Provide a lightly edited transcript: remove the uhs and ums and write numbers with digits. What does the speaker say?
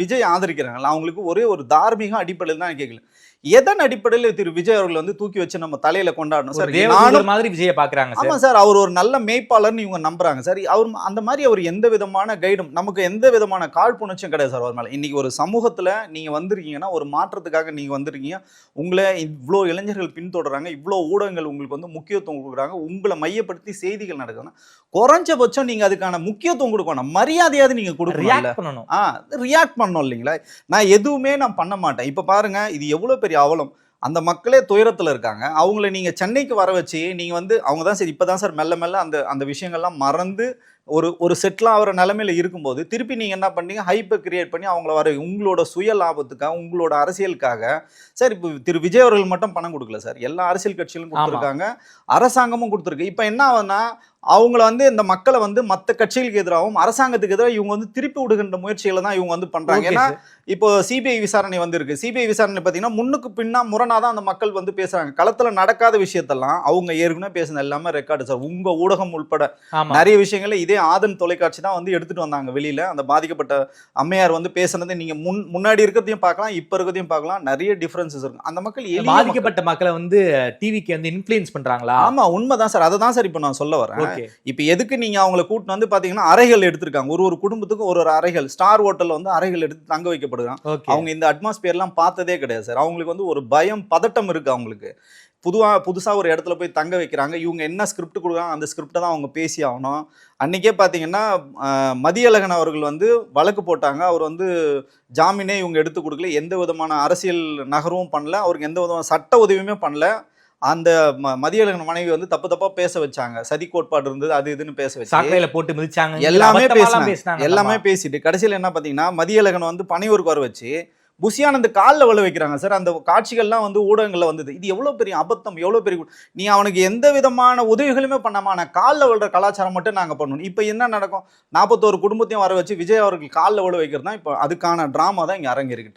விஜய் ஆதரிக்கிறாங்களா அவங்களுக்கு ஒரே ஒரு தார்மீக அடிப்படையில் தான் கேட்கல. எதன் அடிப்படையில் திரு விஜய் அவர்கள் வந்து தூக்கி வச்சு நம்ம தலையில கொண்டாடணும் சார்? தேவதூதர் மாதிரி விஜயை பாக்குறாங்க சார். ஆமா சார், அவர் ஒரு நல்ல மேய்ப்பாளர்னு இவங்க நம்புறாங்க சார். அவர் அந்த மாதிரி அவர் எந்த விதமான கைடும் நமக்கு எந்த விதமான காழ்ப்புணர்ச்சியும் கிடையாது சார் அவர் மேல. இன்னைக்கு ஒரு சமூகத்துல நீங்க வந்திருக்கீங்கன்னா ஒரு மாற்றத்துக்காக நீங்க வந்திருக்கீங்க. உங்களை இவ்வளோ இளைஞர்கள் பின்தொடர்றாங்க, இவ்வளோ ஊடகங்கள் உங்களுக்கு வந்து முக்கியத்துவம் கொடுக்குறாங்க, உங்களை மையப்படுத்தி செய்திகள் நடக்குதுன்னா குறைஞ்சபட்சம் நீங்க அதுக்கான முக்கியத்துவம் கொடுக்கணும், மரியாதையாவது நீங்க கொடுக்கணும், ரியாக்ட் பண்ணணும் இல்லைங்களா? நான் எதுவுமே நான் பண்ண மாட்டேன். இப்ப பாருங்க, இது எவ்வளவு பெரிய அவலம். அந்த மக்களே துயரத்துல இருக்காங்க. அவங்களை நீங்க சென்னைக்கு வர வச்சு நீங்க வந்து அவங்க தான் சார் இப்பதான் சார் மெல்ல மெல்ல அந்த அந்த விஷயங்கள்லாம் மறந்து ஒரு செட்டில் ஆகிற நிலைமையில இருக்கும்போது திருப்பி நீங்க என்ன பண்ணீங்க, ஹைப்பை கிரியேட் பண்ணி அவங்கள வர உங்களோட சுய லாபத்துக்காக உங்களோட அரசியலுக்காக. சார் இப்போ திரு விஜய் அவர்கள் மட்டும் பணம் கொடுக்கல சார், எல்லா அரசியல் கட்சிகளும் கொடுத்துருக்காங்க, அரசாங்கமும் கொடுத்துருக்கு. இப்போ என்ன ஆகுதுன்னா அவங்கள வந்து இந்த மக்களை வந்து மற்ற கட்சிகளுக்கு எதிராகவும் அரசாங்கத்துக்கு எதிராக இவங்க வந்து திருப்பி விடுகின்ற முயற்சிகளை தான் இவங்க வந்து பண்றாங்க. ஏன்னா இப்போ சிபிஐ விசாரணை வந்து இருக்கு. சிபிஐ விசாரணை பார்த்தீங்கன்னா முன்னுக்கு பின்னா முரணாதான் அந்த மக்கள் வந்து பேசுறாங்க. களத்துல நடக்காத விஷயத்தெல்லாம் அவங்க ஏற்கனவே பேசுன எல்லாமே ரெக்கார்டு சார். உங்க ஊடகம் உள்பட நிறைய விஷயங்கள்ல இதே ஆதன் தொலைக்காட்சி தான் வந்து எடுத்துட்டு வந்தாங்க வெளியில. அந்த பாதிக்கப்பட்ட அம்மையார் வந்து பேசுனது நீங்க முன்னாடி இருக்கிறதையும் பார்க்கலாம், இப்ப இருக்கிறதையும் பார்க்கலாம். நிறைய டிஃபரன்சஸ் இருக்கு. அந்த மக்கள் பாதிக்கப்பட்ட மக்களை வந்து டிவிக்கு வந்து இன்ஃப்ளூயன்ஸ் பண்றாங்களா? ஆமா, உண்மைதான் சார். அதை தான் சார் இப்போ நான் சொல்ல வரேன். இப்ப எதுக்கு நீங்க அவங்களை கூட்டு வந்து பாத்தீங்கன்னா அறைகள் எடுத்திருக்காங்க. ஒரு குடும்பத்துக்கு ஒரு அறைகள், ஸ்டார் ஹோட்டல்ல வந்து அறைகள் எடுத்து தங்க வைக்கப்படுறாங்க. அவங்க இந்த அட்மாஸ்பியர் எல்லாம் பார்த்ததே கிடையாது சார். அவங்களுக்கு வந்து ஒரு பயம் பதட்டம் இருக்கு. அவங்களுக்கு புதுசா ஒரு இடத்துல போய் தங்க வைக்கிறாங்க. இவங்க என்ன ஸ்கிரிப்ட் கொடுக்குறாங்க அந்த ஸ்கிரிப்டை தான் அவங்க பேசி ஆகணும். அன்னைக்கே பார்த்தீங்கன்னா மதியழகன் அவர்கள் வந்து வழக்கு போட்டாங்க. அவர் வந்து ஜாமீனே இவங்க எடுத்து கொடுக்கல, எந்த விதமான அரசியல் நகரவும் பண்ணல, அவருக்கு எந்த விதமான சட்ட உதவியுமே பண்ணல. அந்த மதியழகன் மனைவி வந்து தப்பா பேச வச்சாங்க, சதி கோட்பாடு இருந்தது அது இதுன்னு பேச வச்சு போட்டு மிதிச்சாங்க, எல்லாமே பேசிட்டு கடைசியில் என்ன பார்த்தீங்கன்னா மதியழகன் வந்து பணியூருக்கு வர வச்சு புஷியானந்த் காலில் விழ வைக்கிறாங்க சார். அந்த காட்சிகள்லாம் வந்து ஊடகங்களில் வந்தது. இது எவ்வளோ பெரிய அபத்தம், எவ்வளோ பெரிய. நீ அவனுக்கு எந்த விதமான உதவிகளுமே பண்ணாம நான் காலில் விழுற கலாச்சாரம் மட்டும் நாங்கள் பண்ணணும். இப்போ என்ன நடக்கும், 41 குடும்பத்தையும் வர வச்சு விஜய் அவர்கள் காலில் விழ வைக்கிறது தான் இப்போ அதுக்கான ட்ராமா தான் இங்கே அரங்கேறிக்கிட்டு.